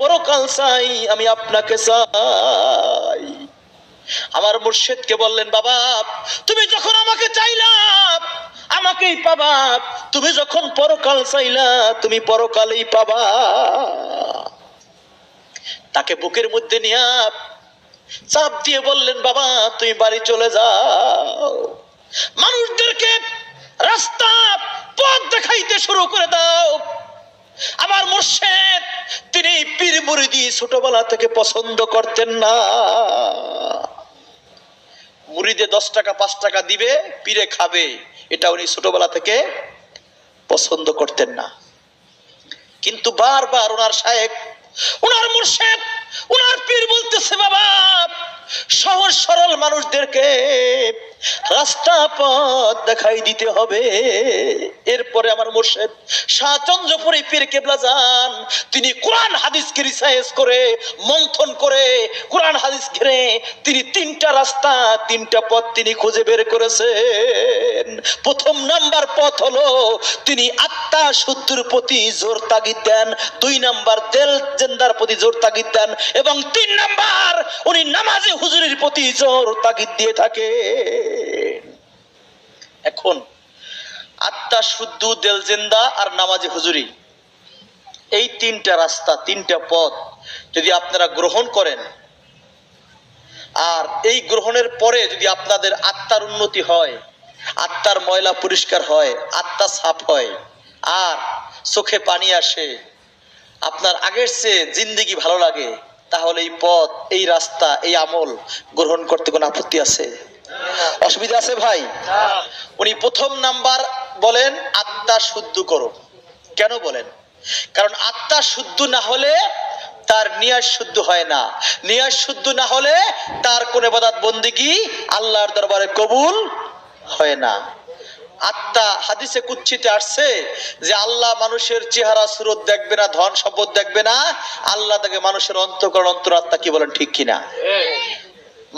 পরকাল চাই, আমি আপনাকে চাই। আমার মুর্শিদকে বললেন, বাবা তুমি যখন আমাকে চাইলা আমাকেই পাবা, তুমি যখন পরকাল চাইলা তুমি পরকালেই পাবা। তাকে বুকের মধ্যে নিয়ে চাপ দিয়ে বললেন, বাবা তুমি বাড়ি চলে যাও, মানুষদেরকে রাস্তা পথ দেখাইতে শুরু করে দাও। আমার মুর্শিদ তিনি পীর মুরিদি ছোটবেলা থেকে পছন্দ করতেন না। মুরিদে 10 টাকা 5 টাকা দিবে, পীরে খাবে, এটা উনি ছোটবেলা থেকে পছন্দ করতেন না। কিন্তু বারবার ওনার শায়েখ, ওনার মুর্শিদ, ওনার পীর বলতেছে, বাবা সহজ সরল মানুষদেরকে রাস্তা পথ দেখাই দিতে হবে। এরপরে আমার মুর্শিদ শাহ চন্দ্রপুরী পীর কেবলা যান, তিনি কোরআন হাদিসকে রিসার্চ করে মন্থন করে কোরআন হাদিস ঘিরে তিনি 3টা রাস্তা 3টা পথ তিনি খুঁজে বের করেছেন। প্রথম নাম্বার পথ হলো তিনি আত্মা শুদ্ধির প্রতি জোর তাগিদ দেন, 2 নাম্বার দিল জিন্দার প্রতি জোর তাগিদ দেন, এবং 3 নাম্বার উনি নামাজে হুজুরের প্রতি জোর তাগিদ দিয়ে থাকে। এখন আত্মা শুদ্ধ, দিল জিন্দা আর নামাজে হুজুরি, এই 3টা রাস্তা 3টা পথ যদি আপনারা গ্রহণ করেন, আর এই গ্রহণের পরে যদি আপনাদের আত্মার উন্নতি হয়, আত্মার ময়লা পরিষ্কার হয়, আত্মা সাফ হয়, আর চোখে পানি আসে, আপনার আগের চেয়ে জিন্দেগি ভালো লাগে, তাহলে এই পথ, এই রাস্তা, এই আমল গ্রহণ করতে কোনো আপত্তি আছে? অসুবিধা আছে ভাই? উনি প্রথম নাম্বার বলেন আত্মা শুদ্ধ করো। কেন বলেন? কারণ আত্মা শুদ্ধ না হলে তার নিয়াজ শুদ্ধ হয় না, নিয়াজ শুদ্ধ না হলে তার কোন ইবাদত বন্দেগী আল্লাহর দরবারে কবুল হয় না। আত্মা হাদিসে কুচ্ছিতে আসছে যে আল্লাহ মানুষের চেহারা সুরত দেখবে না, ধন সম্পদ দেখবে না, আল্লাহ দেখে মানুষের অন্তঃকরণ অন্তরাত্মা। কি বলেন ঠিক কিনা?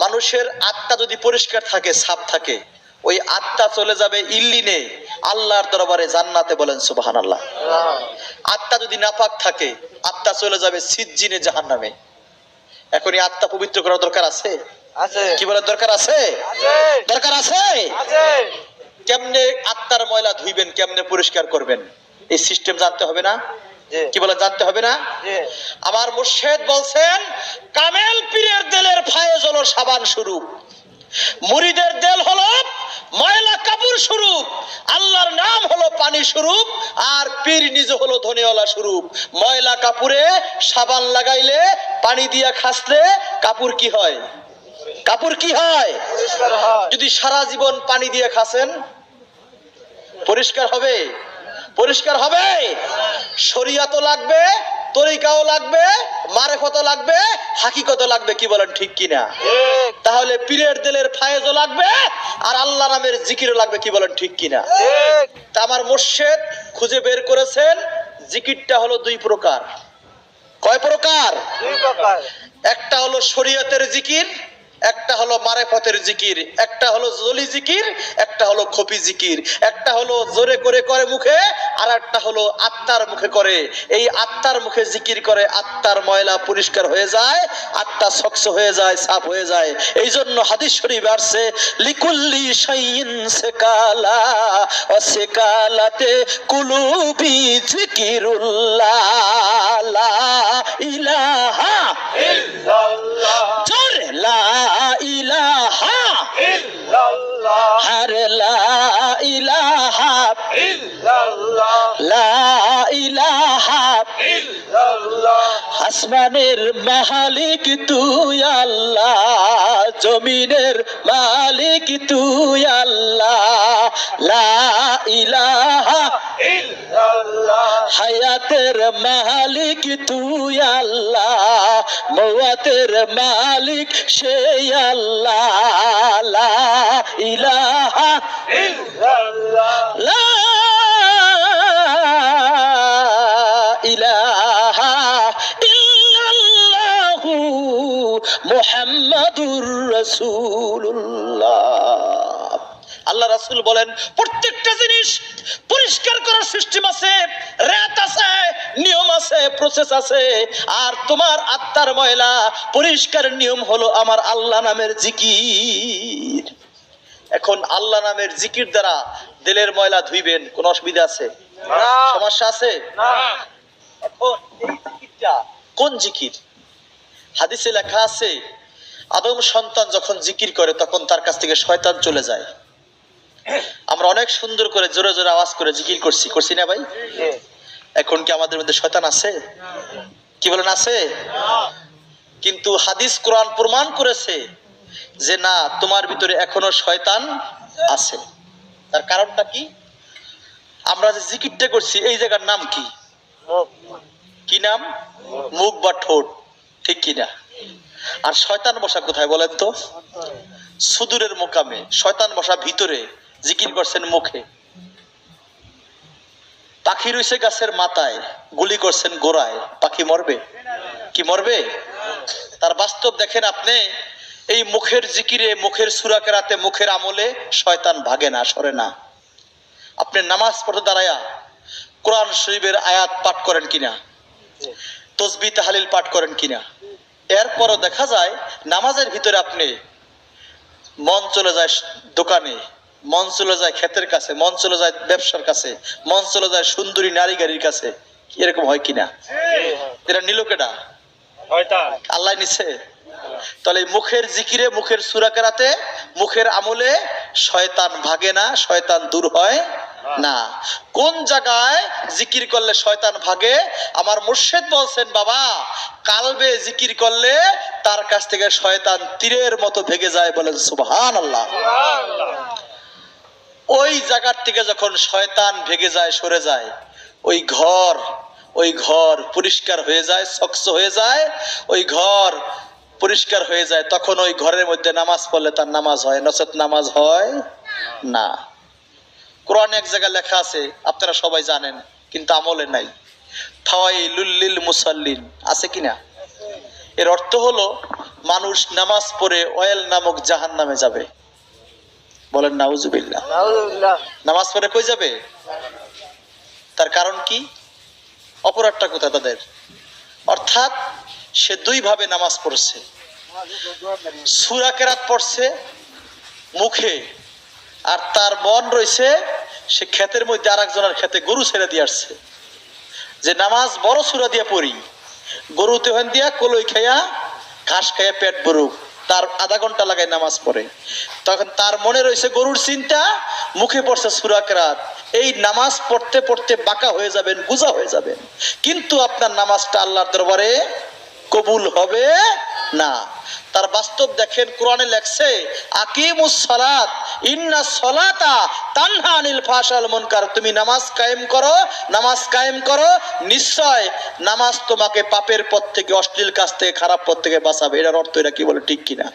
মানুষের আত্মা যদি পরিষ্কার থাকে, সাফ থাকে, ওই আত্মা চলে যাবে ইল্লিনে, আল্লাহর দরবারে জান্নাতে। বলেন সুবহানাল্লাহ। আত্মা যদি নাপাক থাকে, আত্মা চলে যাবে সিজ্জিনে, জাহান্নামে। এখন এই আত্মা পবিত্র করার দরকার আছে? কি বলেন দরকার আছে? দরকার আছে। কেমনে আত্মার ময়লা ধুইবেন, কেমনে পরিষ্কার করবেন, এই সিস্টেম জানতে হবে না? কি বলেন জানতে হবে না? আমার মুর্শিদ বলছেন, কামেল পীরের দিলের ফায়েজ হলো সাবান স্বরূপ, মুরিদের দিল হলো ময়লা কাপড় স্বরূপ, আল্লাহর নাম হলো পানি স্বরূপ, আর পীর নিজে হলো ধনেওয়ালা স্বরূপ। ময়লা কাপড়ে সাবান লাগাইলে, পানি দিয়া খাসলে কাপড় কি হয়? কাপড় কি হয়? যদি সারা জীবন পানি দিয়ে খাসেন, পরিষ্কার হবে? পরিষ্কার হবে? শরিয়াতও লাগবে, তরিকাও লাগবে, মারেফতও লাগবে, হাকিকতও লাগবে। কি বলেন ঠিক কিনা? তাহলে পীরের দিলের ফায়েজও লাগবে, আর আল্লাহ নামের জিকিরও লাগবে। কি বলেন ঠিক কিনা? তা আমার মুর্শিদ খুঁজে বের করেছেন, জিকিরটা হলো 2 প্রকার। কয় প্রকার? 2 প্রকার। একটা হলো শরীয়তের জিকির, একটা হলো মারেফতের জিকির, একটা হলো জলি জিকির, একটা হলো খফি জিকির। একটা হলো জোরে করে করে মুখে, আর একটা হলো আত্মার মুখে করে। এই আত্মার মুখে জিকির করে আত্মার ময়লা পরিষ্কার হয়ে যায়, আত্মা স্বচ্ছ হয়ে যায়, সাফ হয়ে যায়। এই জন্য হাদিস শরীফ আসছে, লিকুল্লি শাইইন সিকালা ওয়া সিকালাতে কুলুবি যিকিরুল্লাহ লা ইলাহা ইল্লাল্লাহ। জোরে লা ইলাহা ইল্লাল্লাহ, আরে লা ইলাহা ইল্লাল্লাহ, লা ইলাহা ইল্লাল্লাহ। আসমানের মালিক তুই আল্লাহ, জমিনের মালিক তুই আল্লাহ, লা ইলাহা ইল্লাল্লাহ। হায়াতের মালিক তুই আল্লাহ, মওয়াতের মালিক সেই আল্লাহ, লা ইলাহা ইল্লাল্লাহ, লা ইলাহা ইল্লাল্লাহু মুহাম্মাদুর রাসূলুল্লাহ। আল্লাহ রাসূল বলেন প্রত্যেকটা জিনিস পরিষ্কার করার সিস্টেম আছে, রেট আছে, নিয়ম আছে, প্রসেস আছে। আর তোমার আত্মার ময়লা পরিষ্কার নিয়ম হলো আমার আল্লাহ নামের জিকির। এখন আল্লাহ নামের জিকির দ্বারা দিলের ময়লা ধুইবেন, কোন অসুবিধা আছে? সমস্যা আছে? এখন এই জিকিরটা কোন জিকির? হাদিসে লেখা আছে আদম সন্তান যখন জিকির করে তখন তার কাছ থেকে শয়তান চলে যায়। আমরা অনেক সুন্দর করে জোরে জোরে আওয়াজ করে জিকির করছি না ভাই? এখন কি আমাদের মধ্যে শয়তান আছে? কি বলেন আছে? কিন্তু হাদিস কোরআন প্রমাণ করেছে যে না, তোমার ভিতরে এখনো শয়তান আছে। তার কারণটা কি? আমরা যে জিকিরটা করছি এই জায়গার নাম কি? কি নাম? মুখ বা ঠোঁট, ঠিক কিনা? আর শয়তান বসা কোথায় বলেন তো? সুদূরের মোকামে। শয়তান বসা ভিতরে, জিকির করছেন মুখে। পাখি রইছে গাছের মাথায়, গুলি করছেন গোড়ায়, পাখি মরবে? কি মরবে? তার বাস্তব দেখেন আপনি, এই মুখের জিকিরে, মুখের সূরা কেরাতে, মুখের আমলে শয়তান ভাগে না, সরে না। আপনি নামাজ পড়তে দাঁড়ায়া কোরআন শরীফের আয়াত পাঠ করেন কিনা, তসবিহ তাহলিল পাঠ করেন কিনা, এরপরও দেখা যায় নামাজের ভিতরে আপনি মন চলে যায় দোকানে, মন চলে যায় ক্ষেতের কাছে, মন চলে যায় ব্যবসার কাছে, মন চলে যায় সুন্দরী নারী গাড়ির কাছে। এরকম হয় কিনা? এটা নিল কেডা? আল্লাহ নিছে। তাহলে মুখের জিকিরে, মুখের সূরা কেরাতে, মুখের আমলে শয়তান ভাগে না, শয়তান দূর হয় না। কোন জায়গায় জিকির করলে শয়তান ভাগে? আমার মুর্শিদ বলছেন বাবা, কালবে জিকির করলে তার কাছ থেকে শয়তান তীরের মতো ভেগে যায়। বলেন সুবহানাল্লাহ। ওই জায়গার থেকে যখন শয়তান ভেগে যায়, সরে যায়, ওই ঘর পরিষ্কার হয়ে যায়, স্বচ্ছ হয়ে যায়, ওই ঘর পরিষ্কার হয়ে যায়। তখন ওই ঘরের মধ্যে নামাজ পড়লে তার নামাজ হয়, নচেত নামাজ হয় না। কোরআনে এক জায়গায় লেখা আছে, আপনারা সবাই জানেন, কিন্তু আমলে নাই। ফাওয়াইলুল লিল মুসাল্লিন, আছে কিনা? এর অর্থ হলো মানুষ নামাজ পড়ে ওয়াইল নামক জাহান্নামে যাবে। বলেন নাউজুবিল্লাহ। নামাজ পড়ে কই যাবে? তার কারণ কি? অপরাধটা কোথায় তাদের? অর্থাৎ সে দুই ভাবে নামাজ পড়ছে। সূরা কেরাত পড়ছে মুখে, আর তার মন রয়েছে সে ক্ষেতের মধ্যে আরেকজনের ক্ষেতে গরু ছেড়ে দিয়ে আসছে। যে নামাজ বড় সূরা দিয়া পড়ি, গরু তেহন দিয়া কলই খাইয়া ঘাস খাইয়া পেট ভরুক, তার আধা ঘন্টা লাগায় নামাজ পড়ে। তখন তার মনে রয়েছে গরুর চিন্তা, মুখে পড়ছে সূরা কেরাত। এই নামাজ পড়তে পড়তে বাঁকা হয়ে যাবেন, গুজা হয়ে যাবেন, কিন্তু আপনার নামাজটা আল্লাহর দরবারে কবুল হবে না। তার বাস্তব দেখেন, কোরআনে লেখছে আকিমুস সালাত ইন্নাস সালাতা তানহা আনিল ফাহশাল মুনকার। তুমি নামাজ কায়েম করো, নামাজ কায়েম করো, নিশ্চয় নামাজ তোমাকে পাপের পথ থেকে, অশ্লীল কাজ থেকে, খারাপ পথ থেকে বাঁচাবে। এটার অর্থ এটা কি বলে, ঠিক কিনা?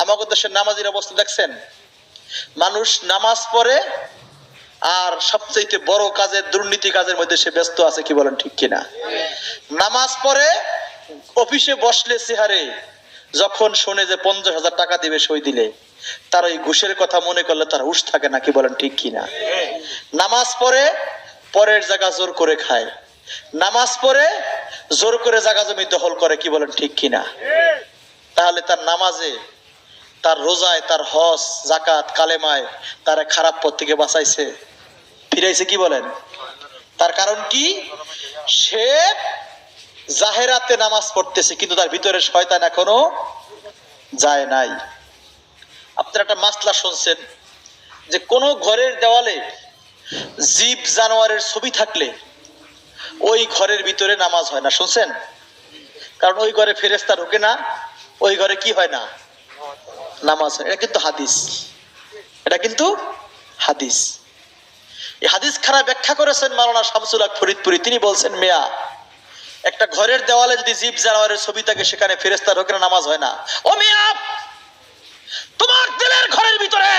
আমাদের দেশের নামাজের অবস্থা দেখছেন, মানুষ নামাজ পড়ে আর সবচেয়ে বড় কাজের, দুর্নীতি কাজের মধ্যে সে ব্যস্ত আছে। কি বলেন, ঠিক কিনা? নামাজ পড়ে অফিসে বসলে চেহারে যখন শোনে যে 50,000 টাকা দিবে সই দিলে, তার ওই ঘুষের কথা মনে করলে তার হুঁশ থাকে না। কি বলেন, ঠিক কিনা? নামাজ পড়ে পরের জায়গা জোর করে খায়, নামাজ পড়ে জোর করে জায়গা জমি দখল করে। কি বলেন, ঠিক কিনা? তাহলে তার নামাজে, তার রোজায়, তার হজ, যাকাত, কালেমায় তার খারাপ পথ থেকে বাঁচাইছে, ফিরাইছে। কি বলেন? তার কারণ কি? সে জাহেরাতে নামাজ পড়তেছে, কিন্তু তার ভিতরে শয়তান এখনো যায় নাই। আপনারা একটা মাসলা শুনছেন যে কোন ঘরের দেওয়ালে জীব জানোয়ারের ছবি থাকলে ওই ঘরের ভিতরে নামাজ হয় না, শুনছেন? কারণ ওই ঘরে ফেরেশতা ঢোকে না, ওই ঘরে কি হয় না, নামাজ হয়। এটা কিন্তু হাদিস, এটা কিন্তু হাদিস। এই হাদিস খারাপ ব্যাখ্যা করেছেন মাওলানা শামসুল হক ফরিদপুরি। তিনি বলছেন, মিয়া, একটা ঘরের দেওয়ালে যদি জীব জানোয়ারের ছবি থাকে সেখানে ফেরেশতা ঢোকে না, নামাজ হয় না। ও মিয়া, তোমার দিলের ঘরের ভিতরে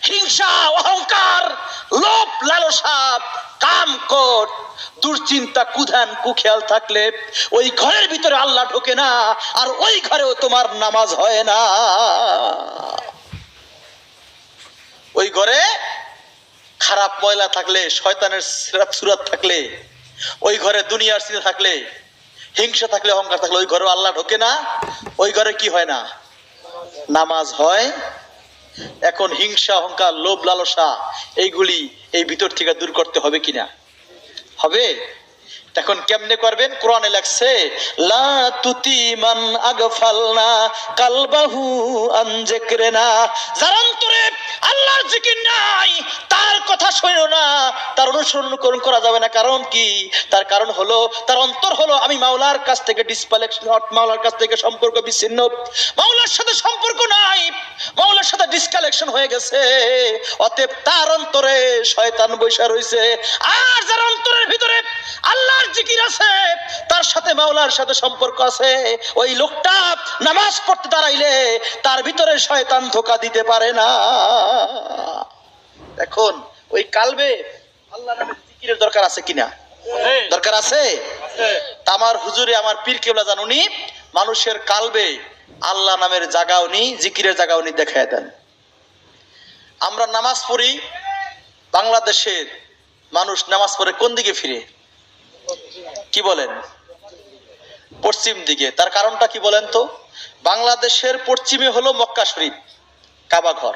হিংসা, অহংকার, লোভ, লালসা, কাম, ক্রোধ, দুশ্চিন্তা, কুধান, কুখেয়াল থাকলে ওই ঘরের ভিতরে আল্লাহ ঢোকে না, আর ওই ঘরেও তোমার নামাজ হয় না। ওই ঘরে খারাপ ময়লা থাকলে, শয়তানের সুরাত থাকলে, ওই ঘরে দুনিয়ার চিন্তা থাকলে, হিংসা থাকলে, অহংকার থাকলে ওই ঘরে আল্লাহ ঢোকে না। ওই ঘরে কি হয় না? নামাজ হয়। এখন হিংসা, অহংকার, লোভ, লালসা এইগুলি এই ভিতর থেকে দূর করতে হবে কিনা? হবে। এখন কেমনে করবেন? কোরআনে লেখছে লা তুতি মান আগফালনা কালবাহু আন যিকরিনা, যার অন্তরে আল্লাহর জিকির নাই তার কথা শোনো না, তার অনুসরণ করা যাবে না। কারণ কি? তার কারণ হলো তার অন্তর হলো আমি মাওলার কাছ থেকে ডিসকানেকশন, মাওলার কাছ থেকে সম্পর্ক বিচ্ছিন্ন, মাওলার সাথে সম্পর্ক নাই, মাওলার সাথে ডিসকানেকশন হয়ে গেছে। অতএব তার অন্তরে শয়তান বৈশা রইছে। আর যার অন্তরের ভিতরে আল্লাহর জিকির আছে, তার সাথে মাওলার সাথে সম্পর্ক আছে, ওই লোকটা নামাজ পড়তে দাঁড়াইলে তার ভিতরে শয়তান ধোঁকা দিতে পারে না। এখন ওই কালবে আল্লাহর নামের জিকিরের দরকার আছে কিনা? দরকার আছে। আমার হুজুরে, আমার পীর কেবলা জান, উনি মানুষের কালবে আল্লাহ নামের জায়গা উনি, জিকিরের জায়গা উনি দেখায় দেন। আমরা নামাজ পড়ি, বাংলাদেশের মানুষ নামাজ পড়ে কোন দিকে ফিরে? কি বলেন? পশ্চিম দিকে। তার কারণটা কি বলেন তো? বাংলাদেশের পশ্চিমে হলো মক্কা শরীফ, কাবা ঘর,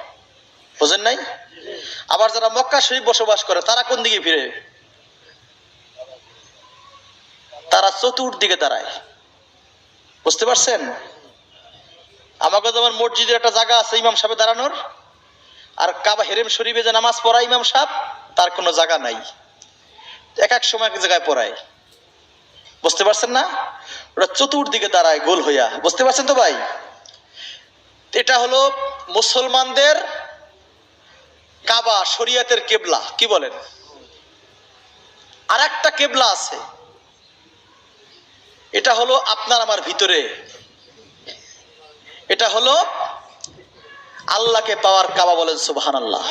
বুঝেন নাই? আবার যারা মক্কা শরীফ বসবাস করে তারা কোন দিকে ফিরে? তারা চতুর্দিকে দাঁড়ায়। বুঝতে পারছেন? আমাকে যেমন মসজিদের একটা জায়গা আছে ইমাম সাহেব দাঁড়ানোর, আর কাবা হেরেম শরীফে যে নামাজ পড়ায় ইমাম সাহেব, তার কোনো জায়গা নাই, এক এক সময় এক জায়গায় পড়ায়। বুঝতে পারছেন না? ওরা চতুর্দিকে দাঁড়ায় গোল হইয়া। বুঝতে পারছেন তো ভাই? এটা হলো মুসলমানদের কাবা, শরিয়াতের কেবলা। কি বলেন? আর একটা কেবলা আছে, এটা হলো আপনার আমার ভিতরে, এটা হলো আল্লাহকে পাওয়ার কাবা। বলেন সুবহানাল্লাহ।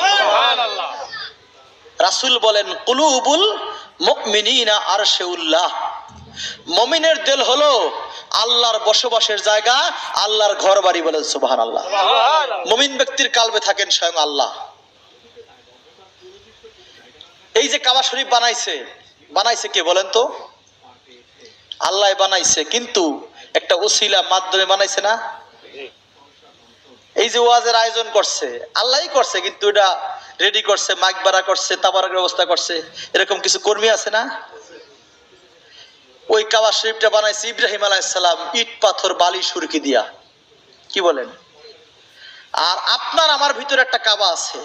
রাসূল বলেন কুলুবুল মুমিনিনা আরশেউল্লাহ, মুমিনের দিল হলো আল্লাহর বসবাসের জায়গা, আল্লাহর ঘর বাড়ি। বলেন সুবহানাল্লাহ। মুমিন ব্যক্তির কালবে থাকেন স্বয়ং আল্লাহ। এই যে কাবা শরীফ বানাইছে কে বলেন তো? আল্লাহ বানাইছে, কিন্তু একটা ওসিলা মাধ্যমে বানাইছে না? এই যে ওয়াজের আয়োজন করছে আল্লাহই করছে, কিন্তু এটা রেডি করছে, মাইক ভাড়া করছে, তাবারকের ব্যবস্থা করছে, এরকম কিছু কর্মী আছে না? ওই কাবা শরীফটা বানাইছে ইব্রাহিম আলাইহিস সালাম ইট পাথর বালি সুরকি দিয়া। কি বলেন? আর আপনার আমার ভিতরে একটা কাবা আছে,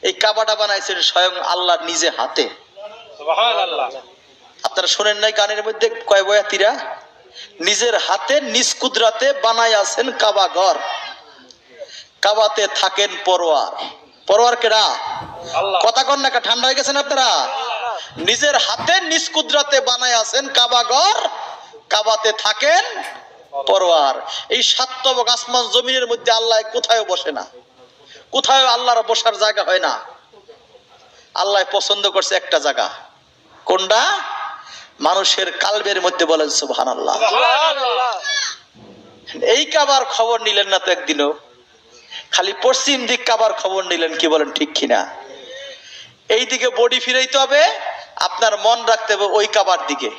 এই কাবাটা বানাইছেন স্বয়ং আল্লাহ নিজে হাতে। সুবহানাল্লাহ। আপনারা শোনেন নাই গানের মধ্যে কয় বয়াতিরা নিজের হাতে নিজ কুদরতে বানায় আছেন কাবা ঘর, কাবাতে থাকেন পরোয়ার। পরোয়ার কেডা? আল্লাহ। কথা কন না, ঠান্ডা হয়ে গেছেন আপনারা? নিজের হাতে নিজ কুদরতে বানায় আছেন কাবা ঘর, কাবাতে থাকেন পরোয়ার। এই সাতবক আসমান জমিনের মধ্যে আল্লাহ কোথায় বসে না, কোথায় আল্লাহর বসার জায়গা হয় না। আল্লাহ পছন্দ করছে একটা জায়গা, কোনটা? মানুষের কালবের মধ্যে। বলেন সুবহানাল্লাহ। এই কাবার খবর নিলেন না তো একদিনও, খালি পশ্চিম দিক কাবার খবর নিলেন। কি বলেন? ঠিক কিনা? এই দিকে বডি ফিরাইতে হবে, আপনার মন রাখতে হবে ওই কাবার দিকে,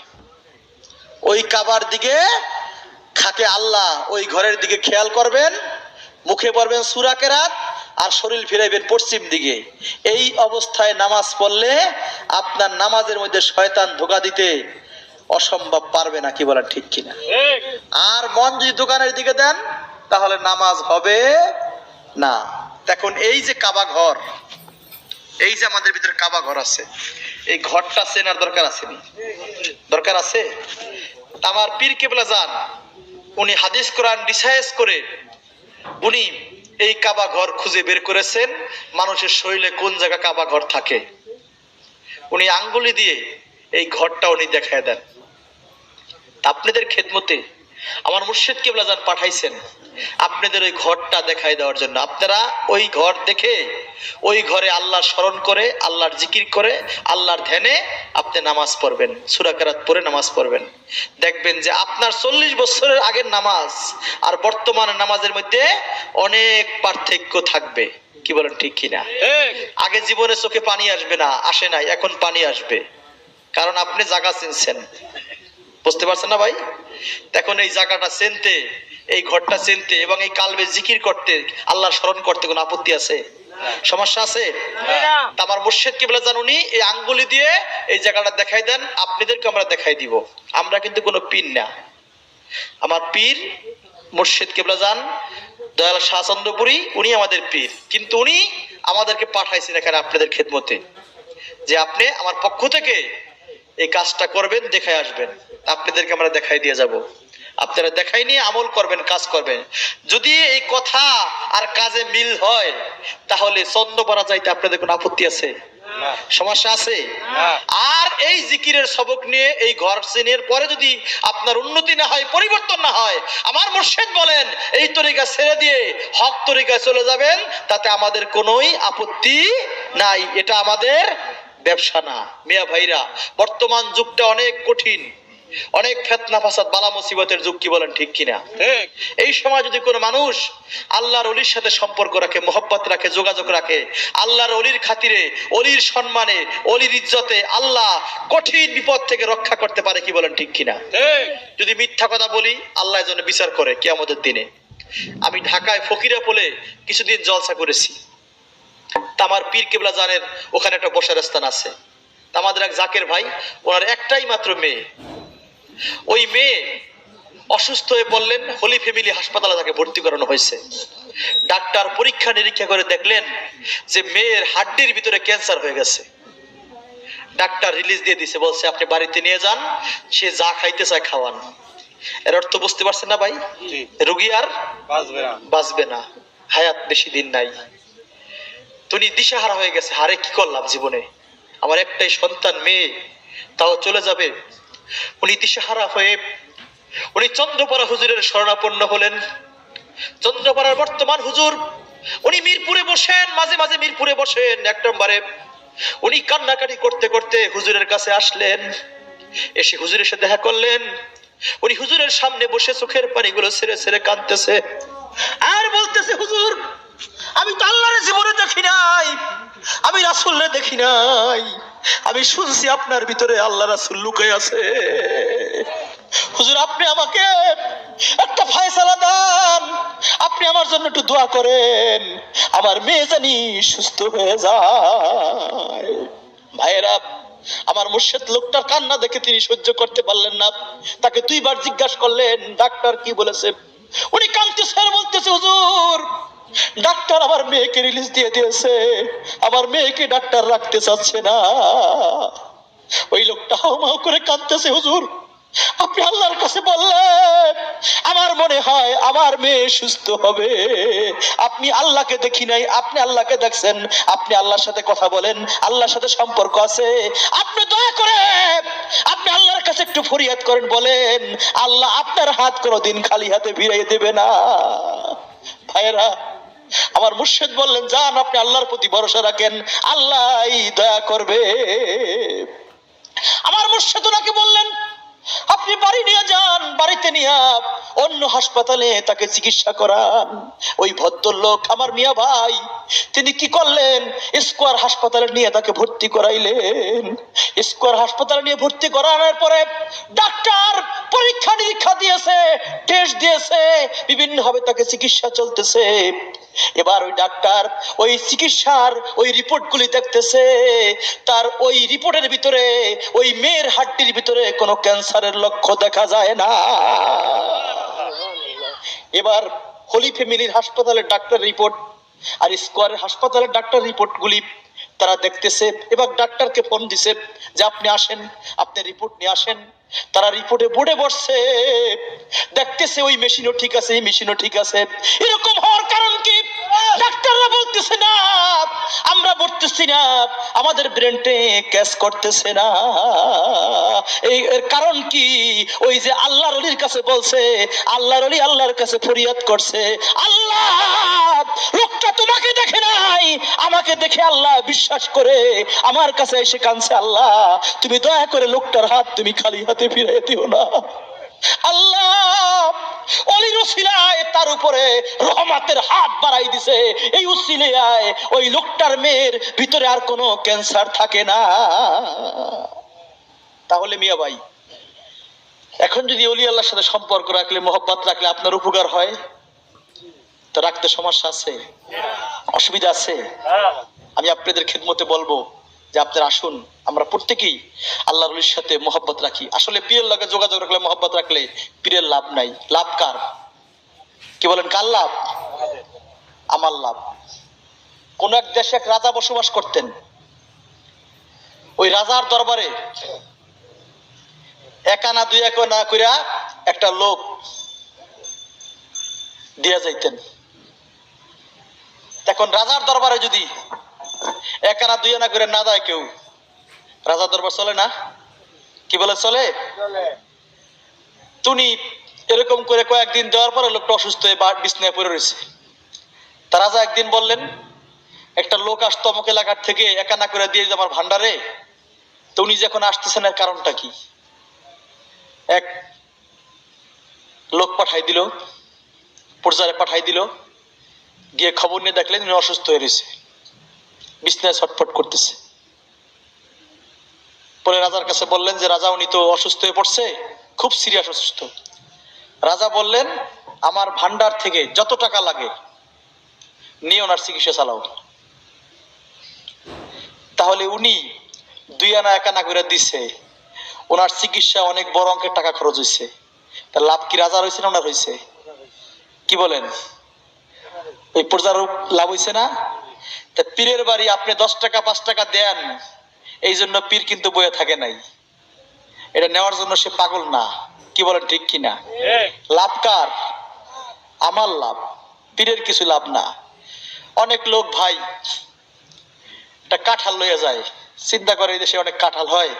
ওই কাবার দিকে থাকে আল্লাহ, ওই ঘরের দিকে খেয়াল করবেন, মুখে পড়বেন সূরা কেরাত, আর শরীর ফিরাইবেন পশ্চিম দিকে। এই অবস্থায় নামাজ পড়লে আপনার নামাজের মধ্যে শয়তান ধোঁকা দিতে অসম্ভব পারবে না। কি বলেন? ঠিক কিনা? আর মন যদি দোকানের দিকে দেন তাহলে নামাজ হবে না। দেখুন এই যে কাবা ঘর, এই যে আমাদের ভিতরে কাবা ঘর আছে, এই ঘরটা চেনার দরকার আছে নি? দরকার আছে। আমার পীর কেবলা জান উনি হাদিস কোরআন রিসার্চ করে উনি এই কাবা ঘর খুঁজে বের করেছেন, মানুষের শরীরে কোন জায়গা কাবা ঘর থাকে। উনি আঙ্গুলি দিয়ে এই ঘরটা উনি দেখায় দেন। আপনাদের খেদমতে আমার মুর্শিদ কেবলা জান পাঠাইছেন আপনাদের ওই ঘরটা দেখাই দেওয়ার জন্য। আপনারা ওই ঘর দেখে ওই ঘরে আল্লাহ স্মরণ করে, আল্লাহর জিকির করে, আল্লাহর ধ্যানে আপনি নামাজ পড়বেন, সূরা কেরাত পড়ে নামাজ পড়বেন। দেখবেন যে আপনার 40 বছরের আগের নামাজ আর বর্তমানের নামাজের মধ্যে অনেক পার্থক্য থাকবে। কি বলেন ঠিক কিনা? আগে জীবনে চোখে পানি আসবে না, আসে নাই, এখন পানি আসবে, কারণ আপনি জায়গা চিনছেন। বুঝতে পারছেন না ভাই? এখন এই জায়গাটা চিনতে, এই ঘরটা চিনতে এবং এই কালবে জিকির করতে, আল্লাহর স্মরণ করতে কোনো আপত্তি আছে? সমস্যা আছে? তা আমার মুর্শিদ কিবলা জানুনি এই আঙ্গুলি দিয়ে এই জায়গাটা দেখাই দেন, আপনাদেরকে আমরা দেখাই দিব। আমরা কিন্তু কোনো পীর না, আমার পীর মুর্শিদ কিবলা জান দয়াল শাহচন্দ্রপুরী, উনি আমাদের পীর, কিন্তু উনি আমাদেরকে পাঠাইছেন এখানে আপনাদের খেদমতে, যে আপনি আমার পক্ষ থেকে এই কাজটা করবেন, দেখাই আসবেন। আপনাদেরকে আমরা দেখাই দিয়ে যাব, আপনারা দেখাই নিয়ে আমল করবেন, কাজ করবেন। যদি এই কথা আর কাজে মিল হয় তাহলে চন্দ্র পাড়া যাইতে আপনাদের কোনো আপত্তি আছে? সমস্যা আছে? আর এই জিকিরের সবক নিয়ে এই ঘর সিনের পরে যদি আপনার উন্নতি না হয়, পরিবর্তন না হয়, আমার মুর্শিদ বলেন এই তরিকা ছেড়ে দিয়ে হক তরিকায় চলে যাবেন, তাতে আমাদের কোনোই আপত্তি নাই। এটা আমাদের ব্যবসা না। মিয়া ভাইরা, বর্তমান যুগটা অনেক কঠিন, অনেক ফিতনা ফাসাদ বালা মুসিবতের যুগ, কি বলেন ঠিক কিনা? এই সময় যদি কোনো মানুষ আল্লাহর ওলির সাথে সম্পর্ক রাখে, মোহব্বত রাখে, যোগাযোগ রাখে, আল্লাহর ওলির খাতিরে, ওলির সম্মানে, ওলির ইজ্জতে আল্লাহ কঠিন বিপদ থেকে রক্ষা করতে পারে, কি বলেন ঠিক কিনা? যদি মিথ্যা কথা বলি আল্লাহ এর জন্য বিচার করে কিয়ামতের দিনে। আমি ঢাকায় ফকিরা বলে কিছুদিন জলসা করেছি, তা আমার পীর কেবলা জানের ওখানে একটা বসার স্থান আছে। তা আমাদের এক জাকের ভাই, ওনার একটাই মাত্র মেয়ে, ওই মেয়ে অসুস্থ হয়ে পড়লেন, হোলি ফ্যামিলি হাসপাতালে তাকে ভর্তি করানো হয়েছে। ডাক্তার পরীক্ষা নিরীক্ষা করে দেখলেন যে মেয়ের হাড্ডির ভিতরে ক্যান্সার হয়ে গেছে। ডাক্তার রিলিজ দিয়ে দিছে, বলছে আপনি বাড়িতে নিয়ে যান, সে যা খাইতে চায় খাওয়ান। এর অর্থ বুঝতে পারছেন না ভাই? রোগী আর বাঁচবে না, হায়াত বেশি দিন নাই। তুমি দিশাহারা হয়ে গেছে, হারে কি করলাম জীবনে, আমার একটাই সন্তান মেয়ে, তাও চলে যাবে। উনি দিশাহারা হয়ে উনি চন্দ্রপাড়া হুজুরের শরণাপন্ন হলেন। চন্দ্রপাড়ার বর্তমান হুজুর, উনি মিরপুরে বসেন, মাঝে মাঝে মিরপুরে বসেন এক নম্বরে। উনি কান্নাকাটি করতে করতে হুজুরের কাছে আসলেন, এসে হুজুরের সাথে দেখা করলেন। উনি হুজুরের সামনে বসে চোখের পানিগুলো ছেড়ে ছেড়ে কাঁদতেছে আর বলতেছে, হুজুর আমি তো আল্লাহর জীবনে দেখি নাই, আমি রাসূলকে দেখি নাই, আমি শুনছি আপনার ভিতরে আল্লাহ রাসূল লুকায় আছে। হুজুর আপনি আমাকে একটা ফয়সালা দেন, আপনি আমার জন্য একটু দোয়া করেন, আমার মেয়ে জানি সুস্থ হয়ে যায়। ভাইয়েরা, আমার মুর্শিদ লোকটার কান্না দেখে তিনি সহ্য করতে পারলেন না, তাকে দুইবার জিজ্ঞাসা করলেন ডাক্তার কি বলেছে। উনি কাঁদতেছে আর বলতেছে, হুজুর ডাক্তার আমার মেয়েকে রিলিজ দিয়ে দিয়েছে, আমার মেয়েকে ডাক্তার রাখতে চাচ্ছে না। ওই লোকটা হাউমাউ করে কাঁদতেছে, হুজুর আপনি আল্লাহর কাছে বললেন আমার মনে হয় আমার মেয়ে সুস্থ হবে, আপনি আল্লাহকে দেখি নাই, আপনি আল্লাহকে দেখছেন, আপনি আল্লাহর সাথে কথা বলেন, আল্লাহর সাথে সম্পর্ক আছে, আপনি দয়া করে আপনি আল্লাহর কাছে একটু ফরিয়াদ করেন, বলেন আল্লাহ আপনার হাত কোনোদিন খালি হাতে ফিরাই দেবে না। ভাইয়েরা, আমার মুর্শিদ বললেন যান আপনি আল্লাহর প্রতি ভরসা রাখেন, আল্লাহই দয়া করবে। আমার মুর্শিদ ওনাকে বললেন আপনি বাড়ি নিয়ে যান, বাড়িতে নিয়ে অন্য হাসপাতালে তাকে চিকিৎসা করান। ওই ভদ্রলোক আমার মিয়া ভাই, তিনি কি করলেন, স্কয়ার হাসপাতালে নিয়ে তাকে ভর্তি করাইলেন। স্কয়ার হাসপাতালে নিয়ে ভর্তি করানোর পরে ডাক্তার পরীক্ষা নিরীক্ষা দিয়েছে, টেস্ট দিয়েছে, বিভিন্ন ভাবে তাকে চিকিৎসা চলতেছে। এবার ওই ডাক্তার ওই চিকিৎসার ওই রিপোর্টগুলি দেখতেছে, তার ওই রিপোর্টের ভিতরে ওই মেয়ের হাড্ডির ভিতরে কোনো ক্যান্সারের লক্ষ্য দেখা যায় না। এবার হোলি ফ্যামিলির হাসপাতালের ডাক্তার রিপোর্ট আর স্কয়ারের হাসপাতালের ডাক্তার রিপোর্টগুলি তারা দেখতেছে। এবার ডাক্তারকে ফোন দিছে যে আপনি আসেন, আপনি রিপোর্ট নিয়ে আসেন। তারা রিপোর্টে বোর্ডে বসছে, দেখতেছে ওই মেশিনও ঠিক আছে, এই মেশিনও ঠিক আছে। এরকম হওয়ার কারণ কি? ডাক্তাররা বলতেছে না, আমরা বলতেছি না, আমাদের ব্রেনটে ক্যাচ করতেছে না। এই এর কারণ কি? ওই যে আল্লাহর ওলির কাছে বলছে, আল্লাহর ওলি আল্লাহর কাছে ফরিয়াদ করছে, আল্লাহ লোকটা তোমাকে দেখে নাই, আমাকে দেখে আল্লাহ বিশ্বাস করে আমার কাছে এসে কাঁদছে, আল্লাহ তুমি দয়া করে লোকটার হাত তুমি খালি হাতে ফিরিয়ে দিও না। আল্লাহ অলির উসিলায় তার উপরে রহমতের হাত বাড়াই দিছে, এই উসিলায় ওই লোকটার মেয়ের ভিতরে আর কোনো ক্যান্সার থাকে না। তাহলে মিয়া ভাই, এখন যদি ওলি আল্লাহর সাথে সম্পর্ক রাখলে, মোহব্বত রাখলে আপনার উপকার হয়, তো রাখতে সমস্যা আছে, অসুবিধা আছে? আমি আপনাদের খেদমতে বলবো যে আপনারা আসুন, আমরা প্রত্যেকেই আল্লাহর ওলির সাথে মোহব্বত রাখি। আসলে পীরের লগে যোগাযোগ রাখলে, মোহব্বত রাখলে পীরের লাভ নাই। লাভ কার? কি বলেন, কার লাভ? আমার লাভ। কোন এক দেশে এক রাজা বসবাস করতেন। ওই রাজার দরবারে এক আনা দুই আনা কইরা একটা লোক দিয়া যাইতেন। এখন রাজার দরবারে যদি এক আনা দুই আনা করে না দেয় কেউ, রাজার দরবার চলে না? কি বলে, চলে? তুমি এরকম করে কয়েকদিন দেওয়ার পরে লোকটা অসুস্থ হয়ে বিছনায় পড়ে রয়েছে। তা রাজা একদিন বললেন, একটা লোক আসতো অমুক এলাকার থেকে এক আনা করে দিয়ে আমার ভান্ডারে, তো উনি যখন আসতেছেন এর কারণটা কি? এক লোক পাঠাই দিল, পর্যায়ে পাঠাই দিল, গিয়ে খবর নিয়ে দেখলেন উনি অসুস্থ হয়ে রয়েছে, বিছনায় ছটফট করতেছে। পরে রাজার কাছে বললেন যে রাজা, উনি তো অসুস্থ হয়ে পড়ছে, খুব সিরিয়াস অসুস্থ। রাজা বললেন, আমার ভান্ডার থেকে যত টাকা লাগে নিয়ে ওনার চিকিৎসা চালাও। তাহলে উনি দুই আনা এক আনা করে দিছে, ওনার চিকিৎসা অনেক বড় অঙ্কের টাকা খরচ হয়েছে। তার লাভ কি রাজার হয়েছে না ওনার হয়েছে? কি বলেন, ওই প্রজার লাভ হয়েছে না? তা পীরের বাড়ি আপনি 10 টাকা 5 টাকা দেন, এই জন্য পীর কিন্তু বয়ে থাকে নাই, এটা নেওয়ার জন্য সে পাগল না। কি বলেন, ঠিক কিনা? লাভ কার? আমার লাভ, পীরের কিছু লাভ না। অনেক লোক ভাই একটা কাঁঠাল লইয়া যায়, চিন্তা করে এই দেশে অনেক কাঁঠাল হয়,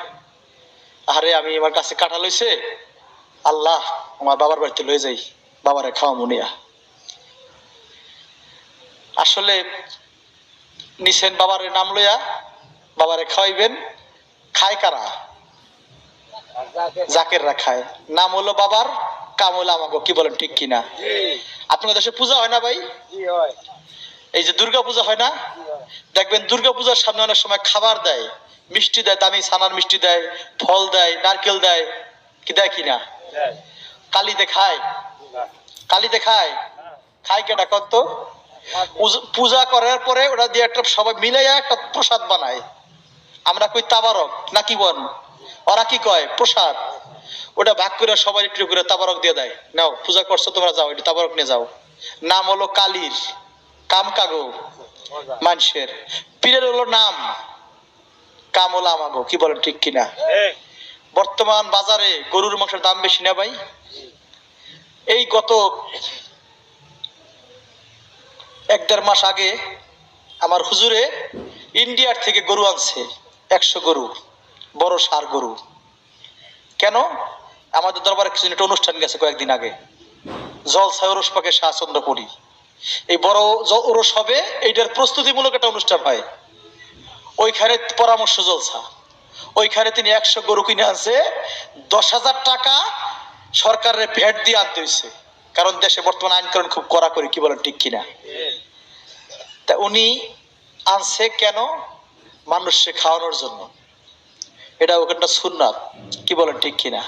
আরে আমি আমার কাছে কাঁঠাল হইছে, আল্লাহ আমার বাবার বাড়িতে লয়ে যাই, বাবারে খাওয়া মুনিয়া। আসলে নিছেন বাবার নাম লইয়া, বাবারে খাওয়াইবেন, খায় কারা? জাকেররা খায়। নাম হলো বাবার, কাম হলো আমাকে। কি বলেন, ঠিক কিনা? আপনাদের দেশে পূজা হয় না ভাই? এই যে দুর্গা পূজা হয় না, দেখবেন দুর্গা পূজার সামনে অনেক সময় খাবার দেয়, মিষ্টি দেয়, দামি ছানার মিষ্টি দেয়, ফল দেয়, নারকেল দেয়। কি দেয় কিনা? কালিতে খায়? কালিতে খায়? খায় কেটা কত? পূজা করার পরে ওরা দিয়ে একটা সবাই মিলাইয়া একটা প্রসাদ বানায়। আমরা কই তাবারক, নাকি বল? ওরা কি কয়? প্রসাদ। ওটা ভাগ করে সবাই একটু করে তাবারক দিয়ে দেয়, নাও পূজা করছো তোমরা, যাও একটু তাবারক নিয়ে যাও। নাম হলো কালীর, কাম কাগো মানুষের। পীরের হলো নাম, কাম হলো আমাগো। কি বলেন, ঠিক কিনা? বর্তমান বাজারে গরুর মাংসের দাম বেশি না ভাই? এই গত 1-1.5 মাস আগে আমার হুজুরে ইন্ডিয়ার থেকে গরু আনছে, 100 গরু, বড় সার গরু। কেন? আমাদের দরবারে কিছু একটা অনুষ্ঠান গেছে কয়েকদিন আগে, জলসায় ওরস পাকে শাহচন্দ্রপুরী। এই বড় ওরস হবে, এইটার প্রস্তুতিমূলক একটা অনুষ্ঠান হয়, ওইখানে পরামর্শ জলসা। ওইখানে তিনি 100 গরু কিনে আনছে, 10,000 টাকা সরকারের ভ্যাট দিয়ে আনতে হয়েছে, কারণ দেশে বর্তমান আইনকানুন খুব কড়াকড়ি। কি বলেন, ঠিক কিনা? তা উনি আনছে কেন? মানুষকে খাওয়ানোর জন্য। এটা ওখানটা সুন্নাত। কি বলেন, ঠিক কিনা?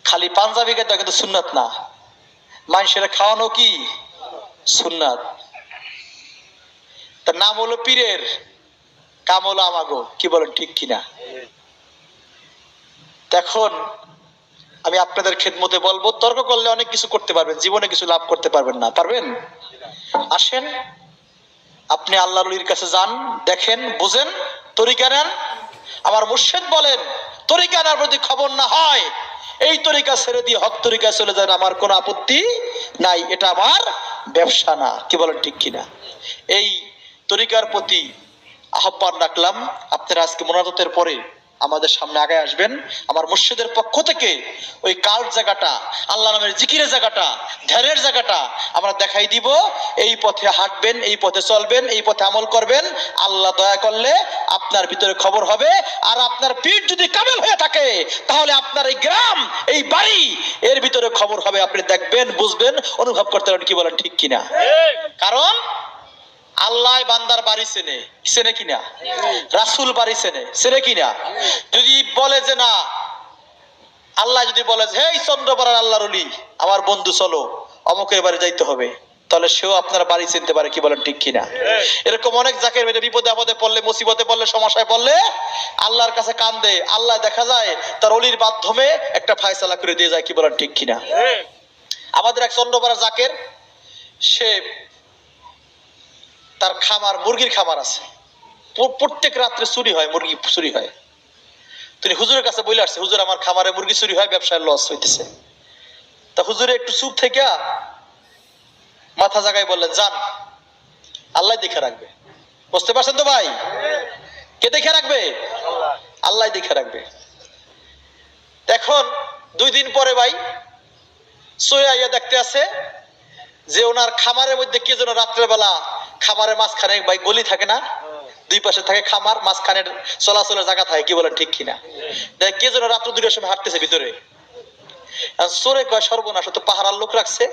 খালি পাঞ্জাবি গাইতে কিন্তু সুন্নাত না, মানুষের খাওয়ানো কি সুন্নাত। তার নাম হলো পীরের, কাম হলো আমাগো। কি বলেন, ঠিক কিনা? এখন আমি আপনাদের খেদমতে বলবো, তর্ক করলে অনেক কিছু করতে পারবেন, জীবনে কিছু লাভ করতে পারবেন না। পারবেন? আসেন, আপনি আল্লাহর ওলির কাছে যান, দেখেন, বুঝেন, তরিকা নেন। আমার মুর্শিদ বলেন, তরিকা নেওয়ার প্রতি খবর না হয়, এই তরিকা ছেড়ে দিয়ে হক তরিকা চলে যান, আমার কোনো আপত্তি নাই, এটা আমার ব্যবসা না। কি বলেন, ঠিক কিনা? এই তরিকার প্রতি আহ্বান রাখলাম। আপনারা আজকে মোনাজাতের পরে আমাদের সামনে আগে আসবেন। আমার মুর্শিদের পক্ষ থেকে ওই কাল্ট জায়গাটা, আল্লাহ নামের জিকিরের জায়গাটা, ধ্যানের জায়গাটা আমরা দেখাই দিব। এই পথে হাঁটবেন, এই পথে চলবেন, এই পথে আমল করবেন। আল্লাহ দয়া করলে আপনার ভিতরে খবর হবে। আর আপনার পীর যদি কামেল হয়ে থাকে তাহলে আপনার এই গ্রাম, এই বাড়ি এর ভিতরে খবর হবে। আপনি দেখবেন, বুঝবেন, অনুভব করতে পারবেন। কি বলেন, ঠিক কিনা? কারণ আল্লাহ বান্দার বাড়ি চেনে, চেনে কিনা? রাসূল বাড়ি চেনে, চেনে কিনা? যদি বলে যে না, আল্লাহ যদি বলে যে এই চন্দ্রপাড়ার আল্লাহর ওলি আমার বন্ধু, চলো অমুকের বাড়ি যাইতে হবে, তাহলে সেও আপনার বাড়ি চিনতে পারে। কি বলেন, ঠিক কিনা? এরকম অনেক জাকের মেয়েদের বিপদে আপদে পড়লে, মুসিবতে পড়লে, সমস্যায় পড়লে আল্লাহর কাছে কান্দে। আল্লাহ দেখা যায় তার অলির মাধ্যমে একটা ফায়সালা করে দিয়ে যায়। কি বলেন, ঠিক কিনা? আমাদের এক চন্দ্রপাড়ার জাকের, সে তার খামার, মুরগির খামার আছে। প্রত্যেক রাত্রে চুরি হয়, মুরগি চুরি হয়। তিনি হুজুরের কাছে বলে আসছে, হুজুর আমার খামারে মুরগি চুরি হয়, ব্যবসায় লস হইতেছে। তা হুজুরে একটু চুপ থেকে মাথা জাগায় বললেন, যান, আল্লাহ দেখে রাখবে। বুঝতে পারছেন তো ভাই? কে দেখে রাখবে? আল্লাহ দেখে রাখবে। এখন 2 দিন পরে ভাই সোয়া দেখতে আছে যে ওনার খামারের মধ্যে কে যেন রাত্রের বেলা, খামারের মাঝখানে ভাই গলি থাকে না, 2 পাশে থাকে খামার, মাঝখানে চলাচলের জায়গা থাকে। কি বলেন, ঠিক কিনা? দেখ কে যেন রাত্র 2টার সময় হাঁটতেছে ভিতরে। চোরে কয় সর্বনাশ, তো পাহারার লোক রাখছে।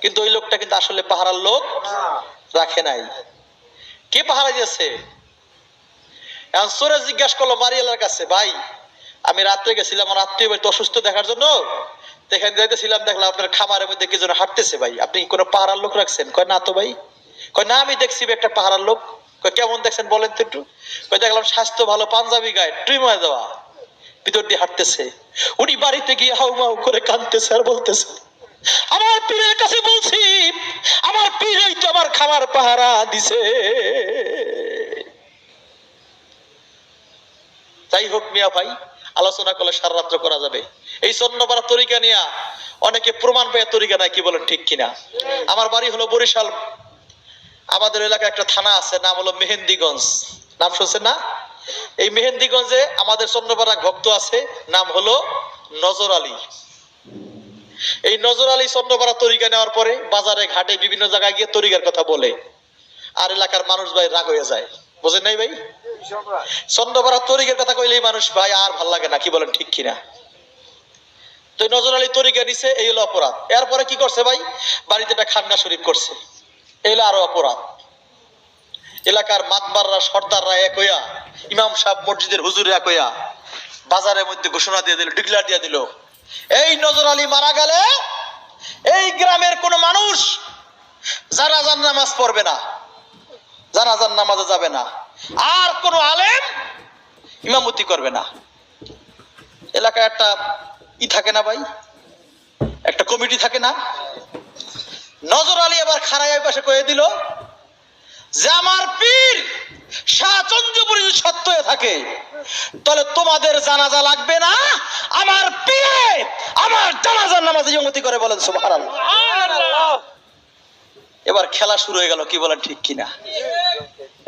কিন্তু ওই লোকটা কিন্তু আসলে পাহারার লোক রাখে নাই। কে পাহারা দিয়েছে? এখন চোরে জিজ্ঞাসা করলো মারিয়ালার কাছে, ভাই আমি রাত্রে গেছিলাম আমার আত্মীয় বাড়িতে অসুস্থ দেখার জন্য, এখানে যাইতেছিলাম, দেখলাম আপনার খামারের মধ্যে কি যেন হাঁটতেছে। ভাই আপনি কি কোনো পাহারার লোক রাখছেন? কয় না তো ভাই। কয় না, আমি দেখছি একটা পাহারার লোক। কয় কেমন দেখছেন বলেন তো একটু। কয় দেখলাম স্বাস্থ্য ভালো, পাঞ্জাবি গায়ে, টুইময় দেওয়া, ভিতর দিয়ে হাঁটতেছে। উনি বাড়িতে গিয়ে হাউমাউ করে কাঁদতেছে আর বলতেছে, আমার পীরের কাছে বলছি, আমার পীরই তো আমার খামার পাহারা দিছে। যাই হোক মিয়া ভাই, আলোচনা করলে সারা রাত্র করা যাবে। এই চন্দ্রপাড়া তরিকা নিয়ে অনেকে প্রমাণ পেয়ে তরিকা নাই। কি বলেন, ঠিক কিনা? আমার বাড়ি হলো বরিশাল। আমাদের এলাকায় একটা থানা আছে, নাম হলো মেহেন্দিগঞ্জ। নাম শুনছেন না? এই মেহেন্দিগঞ্জে আমাদের চন্দ্রপাড়া ভক্ত আছে, নাম হলো নজর আলী। এই নজর আলী চন্দ্রপাড়া তরিকা নেওয়ার পরে বাজারে ঘাটে বিভিন্ন জায়গায় গিয়ে তরিকার কথা বলে, আর এলাকার মানুষ ভাই রাগ হয়ে যায়। বুঝেন নাই ভাই? চন্দ্রপাড়া তরিকার কথা কইলেই মানুষ ভাই আর ভাল লাগে না। কি বলেন, ঠিক কিনা? তো নজর আলী তরিকা নিছে, এই হলো অপরাধ। এরপরে কি করছে ভাই, বাড়িতে একটা খান্না শরীফ করছে, এই হলো আরো অপরাধ। এলাকার মাতবাররা, সর্দাররা এক হইয়া, ইমাম সাহেব মসজিদের হুজুর এক হইয়া বাজারের মধ্যে ঘোষণা দিয়ে দিল, ডিক্লার দিয়ে দিল, এই নজর আলী মারা গেলে এই গ্রামের কোন মানুষ জানাজার নামাজ পড়বে না, জানাজার নামাজে যাবে না, আর কোন আলেম ইমামতি করবে না। এলাকায় একটা থাকে না ভাই, একটা কমিটি থাকে না। নজর আলী আবার খাড়াই পাশে কয়ে দিল যে আমার পীর শাহ চন্দ্রপুরী যদি সত্য হয়ে থাকে তাহলে তোমাদের জানাজা লাগবে না, আমার পীর আমার জানাজার নামাজে ইমামতি করে। বলেন সুবহানাল্লাহ। এবার খেলা শুরু হয়ে গেল। কি বলেন, ঠিক কিনা?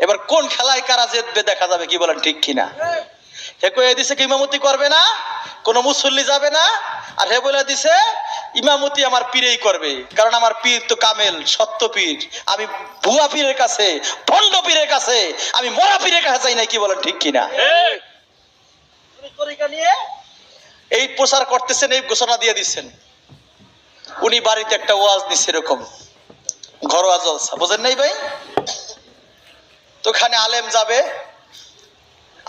এবার কোন খেলায় কারা জিতবে দেখা যাবে। কি বলেন, ঠিক কিনা? হে কয়ে দিছে কি ইমামতি করবে না, কোন মুসল্লি যাবে না, আর হে বলে দিছে ইমামতি আমার পীরেই করবে, কারণ আমার পীর তো কামেল সত্য পীর। আমি ভুয়া পীরের কাছে, ভণ্ড পীরের কাছে, আমি মরা পীরের কাছে যাই না। কি বলেন, ঠিক কিনা? এই প্রচার করতেছেন, এই ঘোষণা দিয়ে দিচ্ছেন। উনি বাড়িতে একটা ওয়াজ দিচ্ছে, এরকম ঘরোয়া জলসা। বুঝেন নাই ভাই? তো ওখানে আলেম যাবে,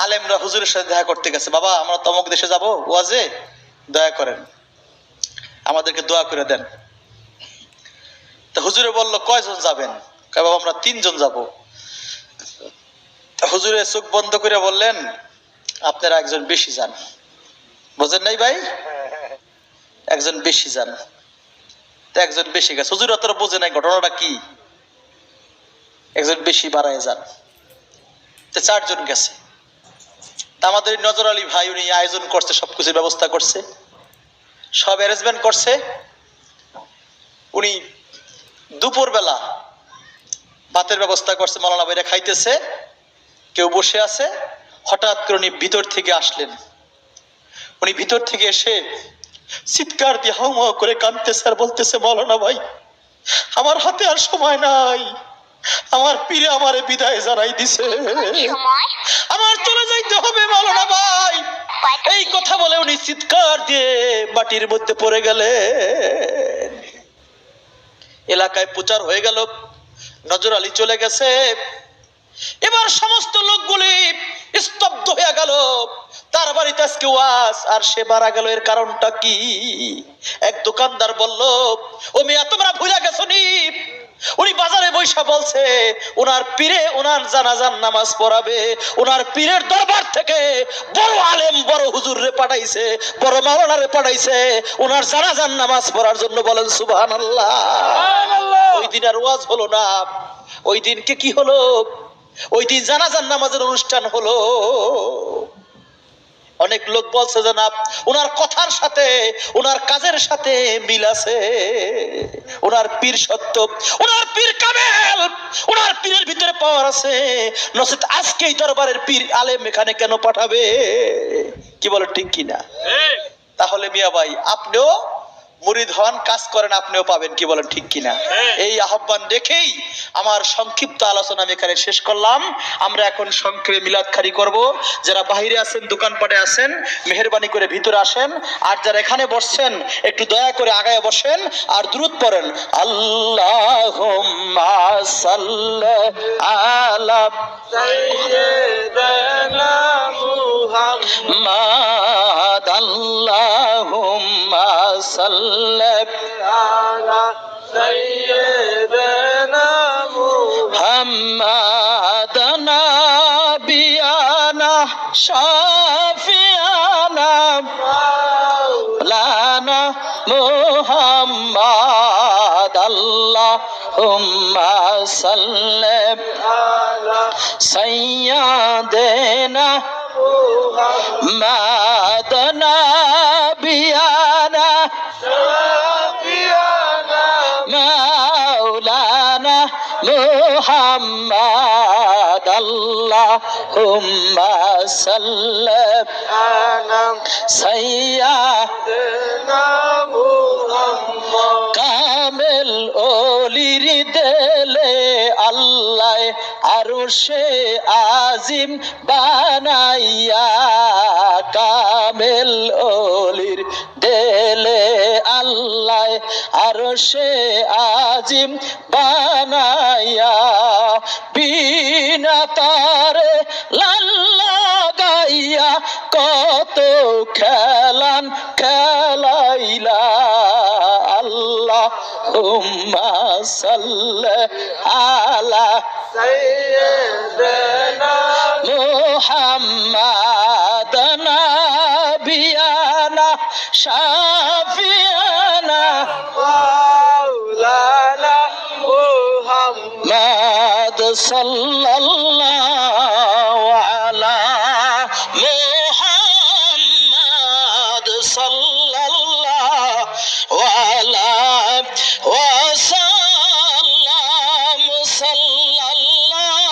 আলেমরা হুজুরের সাথে দেখা করতে গেছে। বাবা আমরা তমক দেশে যাব ওয়াজে, দয়া করেন আমাদেরকে দোয়া করে দেন। তা হুজুরে বলল কয়জন যাবেন? বাবা আমরা 3 জন যাব। হুজুরে চোখ বন্ধ করে বললেন আপনারা একজন বেশি যান। বুঝেন নাই ভাই? একজন বেশি যান। তো একজন বেশি গেছে। হুজুর অতটা বোঝে নাই ঘটনাটা কি, একজন বেশি বাড়ায় যান। তো 4 জন গেছে। আমাদের নজর আলী ভাই উনি আয়োজন করছে, সবকিছু ব্যবস্থা করছে, সব অ্যারেঞ্জমেন্ট করছে। উনি দুপুর বেলা ভাতের ব্যবস্থা করছে, মাওলানা ভাইরা খাইতেছে, কেউ বসে আছে, হঠাৎ করে উনি ভিতর থেকে আসলেন। উনি ভিতর থেকে এসে চিৎকার দিয়ে হাউ করে কাঁদতেছে আর বলতেছে, মাওলানা ভাই, আমার হাতে আর সময় নাই, আমার পীরে আমারে বিদায় জানাই দিছে, আমার চলে যাইতে হবে মাওলানা ভাই। এই কথা বলে উনি চিৎকার দিয়ে মাটির মধ্যে পড়ে গেলেন। এলাকায় প্রচার হয়ে গেল, নজর আলী চলে গেছে। এবার সমস্ত লোকগুলি স্তব্ধ হয়ে গেল। তার বাড়িতে আজকে ওয়াজ আর সে মারা গেল, এর কারণটা কি? এক দোকানদার বলল, ও মিয়া তোমরা ভুলে গেছো নি, উনি বাজারে বৈশা বলছে ওনার পীরে ওনার জানাজার নামাজ পড়াবে, ওনার পীরের দরবার থেকে বড় আলেম বড় হুজুরে পাঠাইছে, বড় মাওলানারে পাঠাইছে ওনার জানাজার নামাজ পড়ার জন্য। বলেন সুবহানাল্লাহ। ওই দিন আর ওয়াজ হলো না। ওই দিনকে কি হলো? ওই দিন জানাজার নামাজের অনুষ্ঠান হলো। অনেক লোক বলছে যে না, ওনার কথার সাথে ওনার কাজের সাথে মিল আছে, ওনার পীর সত্য, ওনার পীর কামেল, ওনার পীরের ভিতরে পাওয়ার আছে, নচেত আজকেই দরবারের পীর আলেম এখানে কেন পাঠাবে? কি বলে ঠিক কিনা? তাহলে মিয়া ভাই আপনিও মুরিদ হন, কাজ করেন, আপনিও পাবেন। কি বলেন ঠিক কিনা? এই আহ্বান রেখেই আমার সংক্ষিপ্ত আলোচনা আমি এখানে শেষ করলাম। আমরা এখন সংক্ষেপে মিলাদ খানি করব। যারা বাহিরে আছেন, দোকানপাটে আছেন, মেহেরবানি করে ভিতরে আসেন। আর যারা এখানে বসছেন একটু দয়া করে আগায় বসেন আর দুরূদ পড়েন। আল্লাহুম্মা সাল্লি আলা সাইয়্যিদিনা মুহাম্মাদ, আল্লাহুম্মা সাল্লি আলা সাইয়্যিদিনা মুহাম্মাদ, নাবিয়ানা শাফিয়ানা মাওলানা মুহাম্মাদ, আল্লাহুম্মা সাল্লি আলা সাইয়্যিদিনা মুহাম্মাদ, নাবিয়ানা শাফিয়ানা মাওলানা মুহাম্মাদ, আল্লাহুম্মা সাল্লি আলা সাইয়্যিদিনা মুহাম্মাদ। কামেল ওলির দিলে আল্লাহ আরশে আজিম বানাইয়া, কামেল ওলির দিলে আল্লাহ আরশে আজিম বানাইয়া, বিনা তারে লাল্লা গাইয়া কত খেলান খেলাইলা, আল্লাহুম্মা সাল্লি আলা সাইয়্যিদিনা মুহাম্মাদ, নাবিয়ানা শাফিয়ানা মাওলানা মুহাম্মাদ, সাল্লাল্লাহু আলা মুহাম্মাদ, সাল্লাল্লাহু আলা ওয়াসাল্লাম, সাল্লাল্লাহু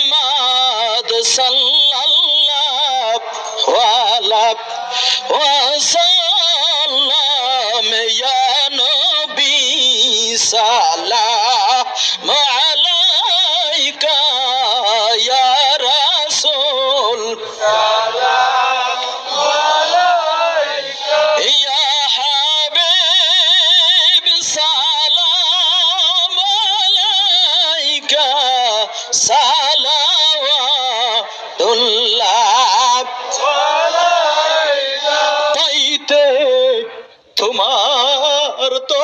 মুহাম্মাদ, সাল্লাল্লাহু আলা ওয়াসাল্লাম, ইয়া নবী সালাম আলাইকা, ইয়া রাসূল সালাম আলাইকা, ইয়া হাবিব সালাম আলাইকা, সালাওয়াতুল্লাহ আলাইকা। পাইতে তোমার তো